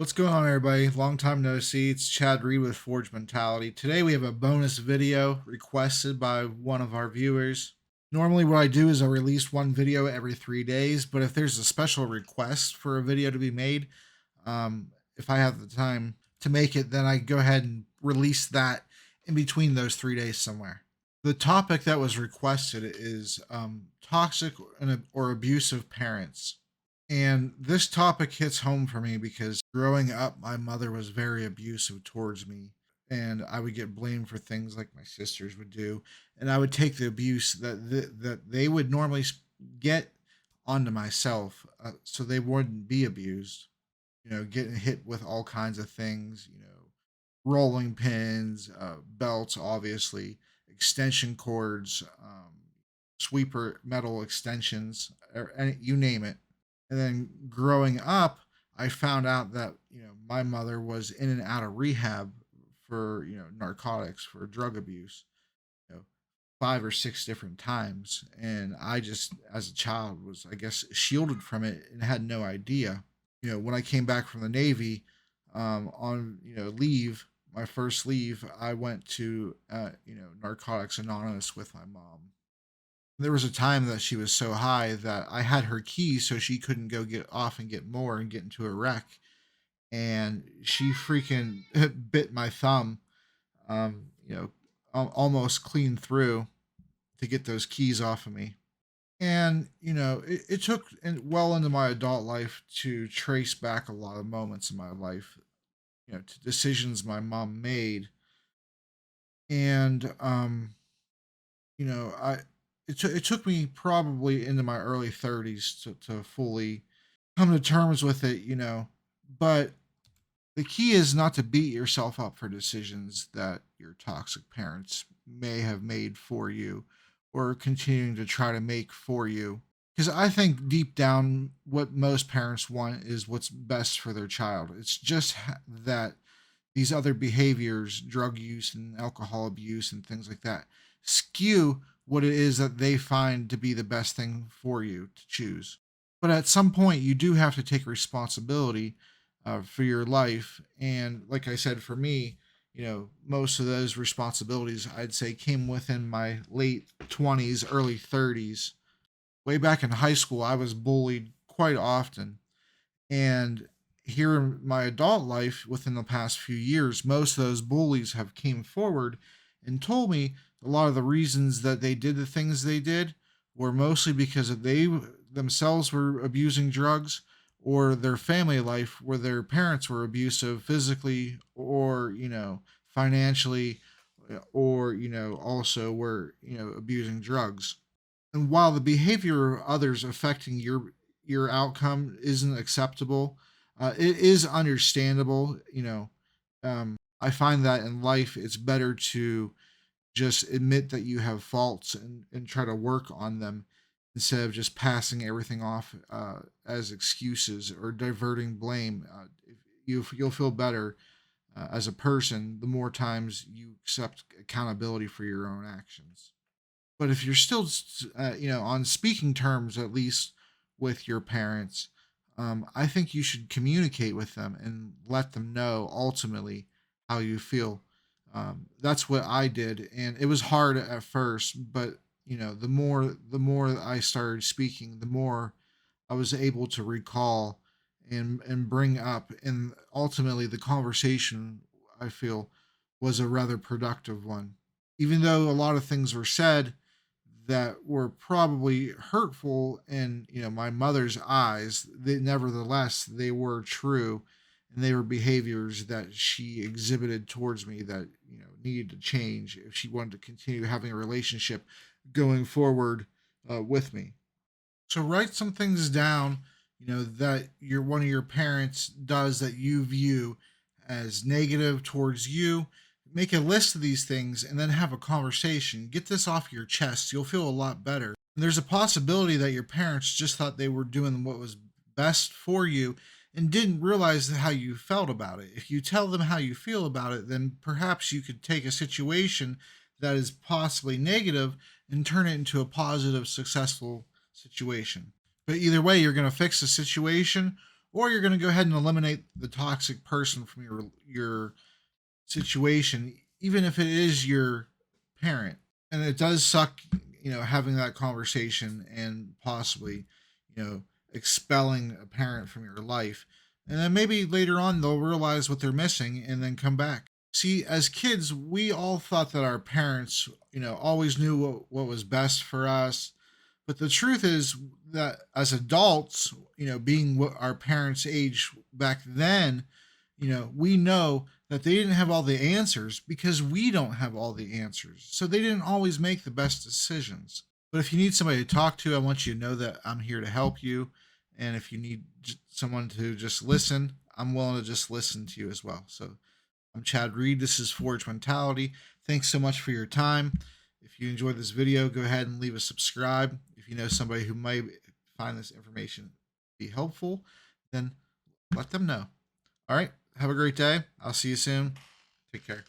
What's going on, everybody? Long time no see. It's Chad Reed with Forge Mentality. Today we have a bonus video requested by one of our viewers. Normally, what I do is I release one video every 3 days, but if there's a special request for a video to be made, if I have the time to make it, then I go ahead and release that in between those 3 days somewhere. The topic that was requested is toxic or abusive parents. And this topic hits home for me because growing up, my mother was very abusive towards me. And I would get blamed for things like my sisters would do. And I would take the abuse that they would normally get onto myself, so they wouldn't be abused. Getting hit with all kinds of things, rolling pins, belts, obviously, extension cords, sweeper metal extensions, or you name it. And then growing up, I found out that, my mother was in and out of rehab for, narcotics, for drug abuse, you know, 5 or 6 different times. And I just, as a child, was, I guess, shielded from it and had no idea. When I came back from the Navy, on, leave, my first leave, I went to, Narcotics Anonymous with my mom. There was a time that she was so high that I had her keys so she couldn't go get off and get more and get into a wreck. And she freaking bit my thumb, um, you know, almost clean through to get those keys off of me. And, it took well into my adult life to trace back a lot of moments in my life, to decisions my mom made. And, I it took me probably into my early 30s to fully come to terms with it, but the key is not to beat yourself up for decisions that your toxic parents may have made for you or continuing to try to make for you. Because I think deep down, what most parents want is what's best for their child. It's just that these other behaviors, drug use and alcohol abuse and things like that, skew what it is that they find to be the best thing for you to choose. But at some point, you do have to take responsibility for your life. And like I said, for me, most of those responsibilities I'd say came within my late 20s, early 30s. Way back in high school, I was bullied quite often, and here in my adult life within the past few years, most of those bullies have came forward and told me a lot of the reasons that they did the things they did were mostly because they themselves were abusing drugs, or their family life where their parents were abusive physically, or financially, or also were abusing drugs. And while the behavior of others affecting your outcome isn't acceptable, it is understandable. I find that in life, it's better to just admit that you have faults and try to work on them instead of just passing everything off as excuses or diverting blame. You'll feel better as a person the more times you accept accountability for your own actions. But if you're still, on speaking terms, at least with your parents, I think you should communicate with them and let them know ultimately how you feel. That's what I did, and it was hard at first, but the more I started speaking, the more I was able to recall and bring up, and ultimately the conversation, I feel, was a rather productive one. Even though a lot of things were said that were probably hurtful in my mother's eyes, they nevertheless they were true, and they were behaviors that she exhibited towards me that needed to change if she wanted to continue having a relationship going forward with me. So write some things down, that your one of your parents does that you view as negative towards you. Make a list of these things and then have a conversation. Get this off your chest. You'll feel a lot better. And there's a possibility that your parents just thought they were doing what was best for you and didn't realize how you felt about it. If you tell them how you feel about it, then perhaps you could take a situation that is possibly negative and turn it into a positive, successful situation. But either way, you're going to fix the situation, or you're going to go ahead and eliminate the toxic person from your situation, even if it is your parent. And it does suck, having that conversation and possibly, expelling a parent from your life. And then maybe later on they'll realize what they're missing and then come back. See, as kids, we all thought that our parents, always knew what was best for us. But the truth is that as adults, being what our parents' age back then, we know that they didn't have all the answers because we don't have all the answers. So they didn't always make the best decisions. But if you need somebody to talk to, I want you to know that I'm here to help you. And if you need someone to just listen, I'm willing to just listen to you as well. So I'm Chad Reed. This is Forge Mentality. Thanks so much for your time. If you enjoyed this video, go ahead and leave a subscribe. If you know somebody who might find this information be helpful, then let them know. All right. Have a great day. I'll see you soon. Take care.